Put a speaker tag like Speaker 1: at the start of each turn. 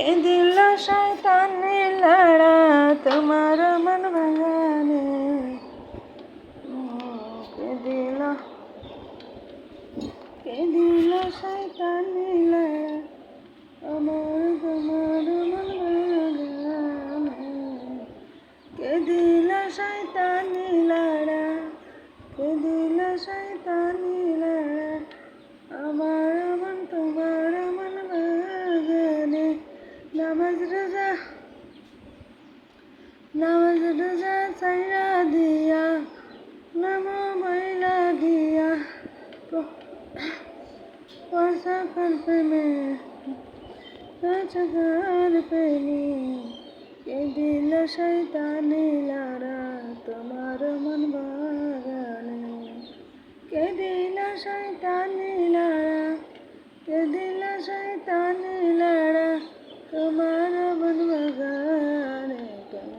Speaker 1: কে দিল শয়তানি লড়া তোমার মন ভাঙানে, কে দিল শয়তানি লড়া আমার তোমার মন ভাঙানে, কে দিল শয়তানি লড়া, কে দিল শয়তানি লড়া আমার মন তোমার মন ভাঙানে। নামাজ রোজা ছাইরা দিয়া নামো মাইলা গিয়া পয়সাকার প্রেমে পয়সাকার প্রেমী, কে দিল শয়তানি লড়া তোমার মন বাগানে, কে দিল শয়তানি লড়া, কে দিল শয়তানি লড়া তোমার মন বাগানে। কেন